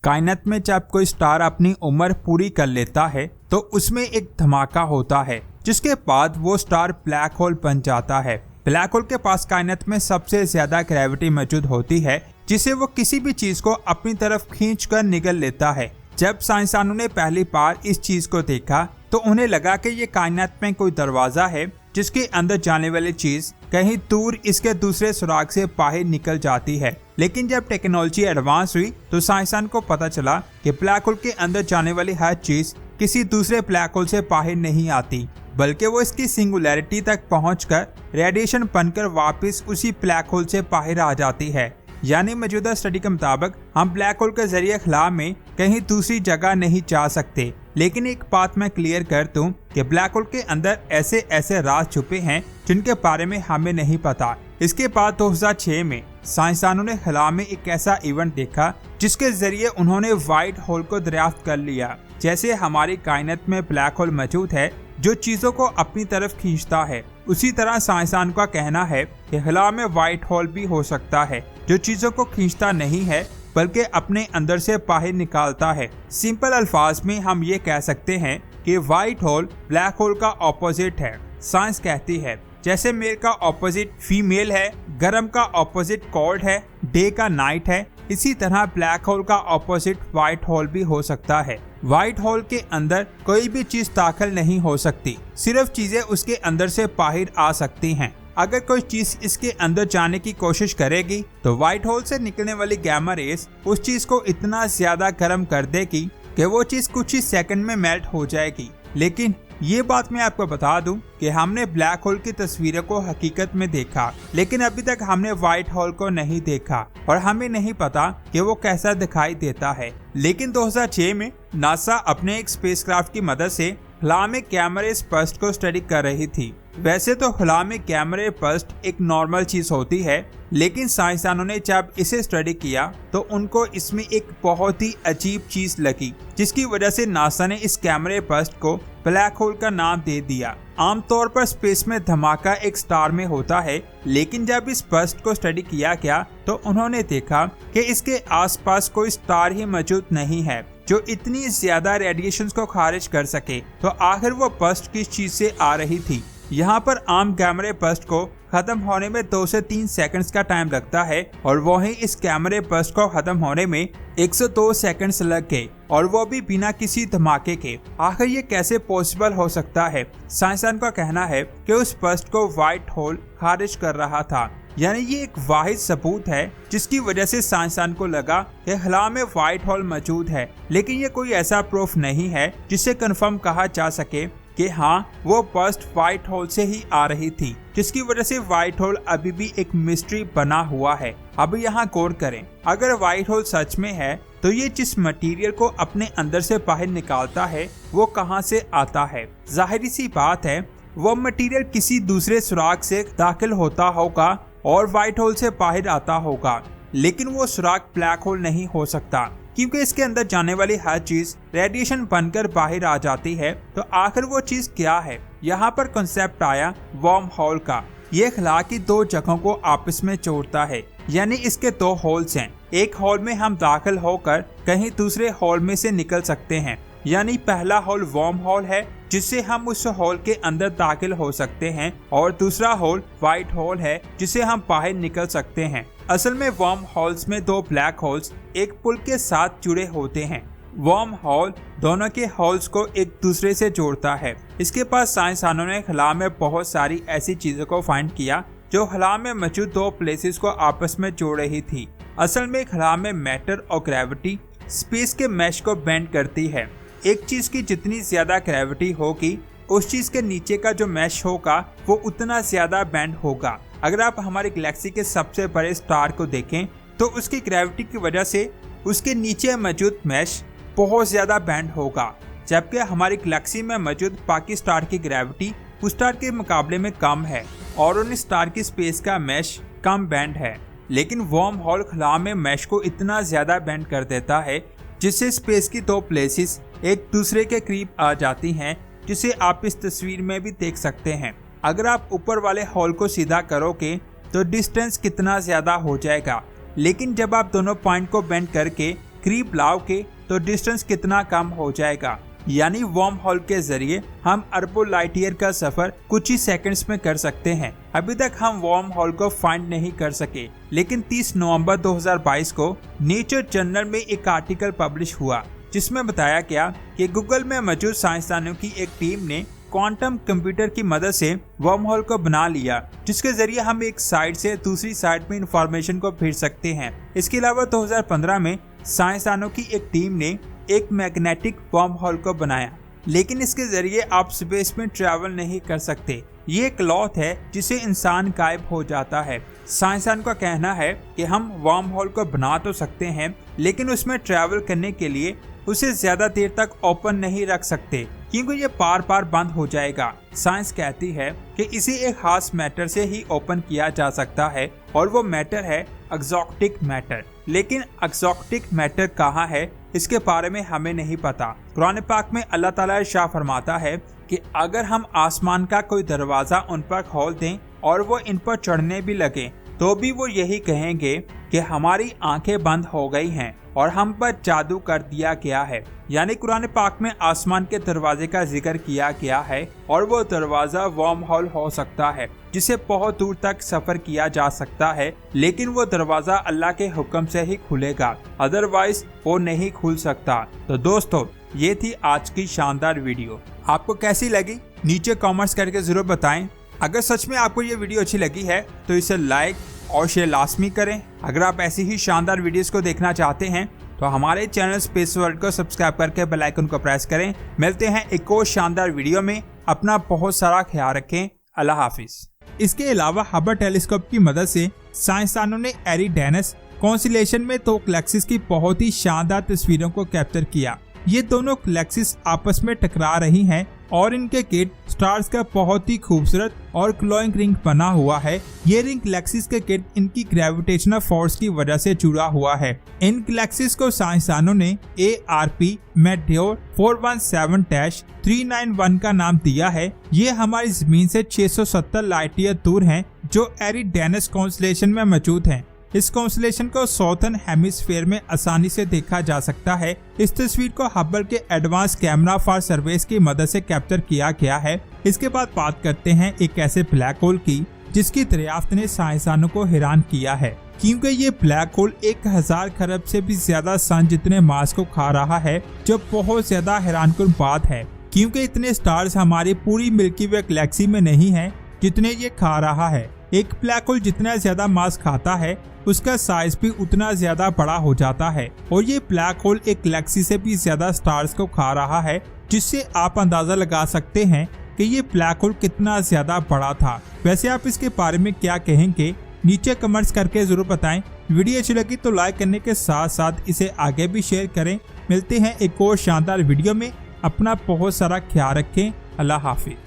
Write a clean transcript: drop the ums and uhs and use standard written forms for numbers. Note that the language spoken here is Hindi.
कायनात में जब कोई स्टार अपनी उम्र पूरी कर लेता है तो उसमें एक धमाका होता है, जिसके बाद वो स्टार ब्लैक होल बन जाता है। ब्लैक होल के पास कायनात में सबसे ज्यादा ग्रेविटी मौजूद होती है, जिसे वो किसी भी चीज को अपनी तरफ खींच कर निगल लेता है। जब साइंसदानों ने पहली बार इस चीज को देखा तो उन्हें लगा कि ये कायनात में कोई दरवाजा है, जिसके अंदर जाने वाली चीज कहीं दूर इसके दूसरे सुराग से बाहर निकल जाती है। लेकिन जब टेक्नोलॉजी एडवांस हुई तो साइंसदान को पता चला कि ब्लैक होल के अंदर जाने वाली हर चीज किसी दूसरे ब्लैक होल से बाहर नहीं आती, बल्कि वो इसकी सिंगुलैरिटी तक पहुंचकर रेडिएशन बनकर वापस उसी ब्लैक होल से बाहर आ जाती है। यानी मौजूदा स्टडी के मुताबिक हम ब्लैक होल के जरिए खला में कहीं दूसरी जगह नहीं जा सकते। लेकिन एक बात मैं क्लियर कर दूं कि ब्लैक होल के अंदर ऐसे ऐसे राज छुपे हैं जिनके बारे में हमें नहीं पता। इसके बाद 2006 में साइंसदानों ने खला में एक ऐसा इवेंट देखा जिसके जरिए उन्होंने व्हाइट होल को दरियाफ्त कर लिया। जैसे हमारी कायनात में ब्लैक होल मौजूद है जो चीजों को अपनी तरफ खींचता है, उसी तरह साइंसदान का कहना है कि खला में व्हाइट होल भी हो सकता है जो चीजों को खींचता नहीं है बल्कि अपने अंदर से बाहर निकालता है। सिंपल अल्फाज में हम ये कह सकते हैं कि व्हाइट होल ब्लैक होल का ऑपोजिट है। साइंस कहती है जैसे मेल का ऑपोजिट फीमेल है, गर्म का ऑपोजिट कोल्ड है, डे का नाइट है, इसी तरह ब्लैक होल का ऑपोजिट व्हाइट होल भी हो सकता है। व्हाइट होल के अंदर कोई भी चीज दाखिल नहीं हो सकती, सिर्फ चीजें उसके अंदर से बाहर आ सकती हैं। अगर कोई चीज इसके अंदर जाने की कोशिश करेगी तो व्हाइट होल से निकलने वाली गामा रेस उस चीज को इतना ज्यादा गर्म कर देगी कि वो चीज कुछ ही सेकंड में मेल्ट हो जाएगी। लेकिन ये बात मैं आपको बता दूं कि हमने ब्लैक होल की तस्वीरों को हकीकत में देखा, लेकिन अभी तक हमने व्हाइट होल को नहीं देखा और हमें नहीं पता कि वो कैसा दिखाई देता है। लेकिन 2006 में नासा अपने एक स्पेसक्राफ्ट की मदद से खला में गामा रे बर्स्ट को स्टडी कर रही थी। वैसे तो खला में गामा रे बर्स्ट एक नॉर्मल चीज होती है, लेकिन साइंसदानों ने जब इसे स्टडी किया तो उनको इसमें एक बहुत ही अजीब चीज लगी, जिसकी वजह से नासा ने इस गामा रे बर्स्ट को ब्लैक होल का नाम दे दिया। आमतौर पर स्पेस में धमाका एक स्टार में होता है, लेकिन जब इस बर्स्ट को स्टडी किया गया तो उन्होंने देखा कि इसके आसपास कोई स्टार ही मौजूद नहीं है जो इतनी ज्यादा रेडिएशंस को खारिज कर सके। तो आखिर वो बर्स्ट किस चीज से आ रही थी? यहाँ पर आम गामा रे बर्स्ट को खत्म होने में 2 से 3 सेकंड्स का टाइम लगता है और वहीं इस गामा रे बर्स्ट को खत्म होने में 102 सेकंड्स लग गए, और वो भी बिना किसी धमाके के। आखिर ये कैसे पॉसिबल हो सकता है? साइंसदान का कहना है कि उस बर्स्ट को व्हाइट होल खारिज कर रहा था। यानी ये एक वाहिद सबूत है जिसकी वजह से साइंसदान को लगा कि खला में व्हाइट होल मौजूद है, लेकिन ये कोई ऐसा प्रूफ नहीं है जिससे कंफर्म कहा जा सके कि हाँ वो बर्स्ट व्हाइट होल से ही आ रही थी, जिसकी वजह से व्हाइट होल अभी भी एक मिस्ट्री बना हुआ है। अब यहाँ गौर करें, अगर व्हाइट होल सच में है तो ये जिस मटेरियल को अपने अंदर से बाहर निकालता है वो कहाँ से आता है? जाहिर सी बात है वो मटेरियल किसी दूसरे सुराग से दाखिल होता होगा और व्हाइट होल से बाहर आता होगा, लेकिन वो सुराग ब्लैक होल नहीं हो सकता क्योंकि इसके अंदर जाने वाली हर चीज रेडिएशन बनकर बाहर आ जाती है। तो आखिर वो चीज क्या है? यहाँ पर कॉन्सेप्ट आया वर्म होल का। ये खला की 2 जगहों को आपस में जोड़ता है, यानी इसके 2 होल्स हैं। एक होल में हम दाखिल होकर कहीं दूसरे होल में से निकल सकते हैं, यानी पहला होल वर्म होल है जिससे हम उस होल के अंदर दाखिल हो सकते हैं, और दूसरा होल व्हाइट होल है जिससे हम बाहर निकल सकते हैं। असल में वर्म होल्स में 2 ब्लैक होल्स एक पुल के साथ जुड़े होते हैं। वर्म होल दोनों के होल्स को एक दूसरे से जोड़ता है। इसके बाद साइंसदानों ने खला में बहुत सारी ऐसी चीजों को फाइंड किया जो खला में मौजूद 2 प्लेसेस को आपस में जोड़ रही थी। असल में खला में मैटर और ग्रेविटी स्पेस के मैश को बेंड करती है। एक चीज की जितनी ज्यादा ग्रेविटी होगी उस चीज के नीचे का जो मैश होगा वो उतना ज्यादा बेंड होगा। अगर आप हमारी गैलेक्सी के सबसे बड़े स्टार को देखें तो उसकी ग्रेविटी की वजह से उसके नीचे मौजूद मैश बहुत ज्यादा बेंड होगा, जबकि हमारी गैलेक्सी में मौजूद बाकी स्टार की ग्रेविटी उस स्टार के मुकाबले में कम है और उन स्टार की स्पेस का मैश कम बेंड है। लेकिन वर्म होल खला में मैश को इतना ज्यादा बेंड कर देता है जिससे स्पेस की 2 प्लेसेस एक दूसरे के करीब आ जाती हैं, जिसे आप इस तस्वीर में भी देख सकते हैं। अगर आप ऊपर वाले होल को सीधा करोगे तो डिस्टेंस कितना ज्यादा हो जाएगा, लेकिन जब आप दोनों पॉइंट को बेंड करके करीब लाओगे तो डिस्टेंस कितना कम हो जाएगा। यानी वर्म होल के जरिए हम अरबों लाइट ईयर का सफर कुछ ही सेकंड्स में कर सकते हैं। अभी तक हम वर्म होल को फाइंड नहीं कर सके, लेकिन 30 नवंबर 2022 को नेचर जर्नल में एक आर्टिकल पब्लिश हुआ जिसमें बताया गया कि गूगल में मौजूद साइंसदानों की एक टीम ने क्वांटम कंप्यूटर की मदद से वर्म होल को बना लिया, जिसके जरिए हम एक साइड से दूसरी साइड में इंफॉर्मेशन को भेज सकते हैं। इसके अलावा 2015 में साइंसदानों की एक टीम ने एक मैग्नेटिक वर्म होल को बनाया, लेकिन इसके जरिए आप स्पेस में ट्रैवल नहीं कर सकते। ये एक क्लॉथ है जिसे इंसान गायब हो जाता है। साइंसदान का कहना है कि हम वर्म होल को बना तो सकते हैं, लेकिन उसमें ट्रैवल करने के लिए उसे ज्यादा देर तक ओपन नहीं रख सकते, क्योंकि ये बार बार बंद हो जाएगा। साइंस कहती है कि इसे एक खास मैटर से ही ओपन किया जा सकता है, और वो मैटर है एक्सोटिक मैटर। लेकिन एक्सोटिक मैटर कहाँ है, इसके बारे में हमें नहीं पता। कुरान पाक में अल्लाह ताला इरशाद फरमाता है कि अगर हम आसमान का कोई दरवाजा उन पर खोल दें और वो इन पर चढ़ने भी लगे, तो भी वो यही कहेंगे कि हमारी आंखें बंद हो गई हैं और हम पर जादू कर दिया गया है। यानी कुरान पाक में आसमान के दरवाजे का जिक्र किया गया है, और वो दरवाजा वर्म होल हो सकता है जिसे बहुत दूर तक सफर किया जा सकता है, लेकिन वो दरवाजा अल्लाह के हुक्म से ही खुलेगा, अदरवाइज वो नहीं खुल सकता। तो दोस्तों, ये थी आज की शानदार वीडियो। आपको कैसी लगी नीचे कमेंट्स करके जरूर बताएं। अगर सच में आपको ये वीडियो अच्छी लगी है तो इसे लाइक और शेयर लाजमी करें। अगर आप ऐसी ही शानदार वीडियोस को देखना चाहते हैं तो हमारे चैनल स्पेस वर्ल्ड को सब्सक्राइब करके बेल आइकन को प्रेस करें। मिलते हैं एक और शानदार वीडियो में। अपना बहुत सारा ख्याल रखें। अल्लाह हाफिज। इसके अलावा हबल टेलीस्कोप की मदद से साइंसदानों ने एरिडेनस कॉन्स्टेलेशन में 2 गैलेक्सीज की बहुत ही शानदार तस्वीरों को कैप्चर किया। ये दोनों गैलेक्सीज आपस में टकरा रही हैं और इनके किट स्टार्स का बहुत ही खूबसूरत और ग्लोइंग रिंग बना हुआ है। ये रिंग गैलेक्सीज के किट इनकी ग्रेविटेशनल फोर्स की वजह से जुड़ा हुआ है। इन गैलेक्सीज को साइंसदानों ने ARP मेटेओर 417-391 का नाम दिया है। ये हमारी जमीन से 670 लाइट ईयर दूर हैं, जो एरिडेनस कॉन्स्टेलेशन में मौजूद हैं। इस कॉन्स्टेलेशन को साउथर्न हेमिस्फीयर में आसानी से देखा जा सकता है। इस तस्वीर को हबल के एडवांस कैमरा फॉर सर्वेस की मदद से कैप्चर किया गया है। इसके बाद बात करते हैं एक ऐसे ब्लैक होल की जिसकी दरियाफ्त ने साइंसदानों को हैरान किया है, क्योंकि ये ब्लैक होल 1000 खरब से भी ज्यादा सन जितने मास को खा रहा है, जो बहुत ज्यादा हैरानकुन बात है, क्योंकि इतने स्टार्स हमारी पूरी मिल्की वे गैलेक्सी में नहीं है जितने ये खा रहा है। एक ब्लैक होल जितना ज्यादा मास खाता है उसका साइज भी उतना ज्यादा बड़ा हो जाता है, और ये ब्लैक होल एक गैलेक्सी से भी ज्यादा स्टार्स को खा रहा है, जिससे आप अंदाजा लगा सकते हैं कि ये ब्लैक होल कितना ज्यादा बड़ा था। वैसे आप इसके बारे में क्या कहेंगे, नीचे कमेंट्स करके जरूर बताएं। वीडियो अच्छी लगी तो लाइक करने के साथ साथ इसे आगे भी शेयर करें। मिलते हैं एक और शानदार वीडियो में। अपना बहुत सारा ख्याल रखें। अल्लाह हाफिज।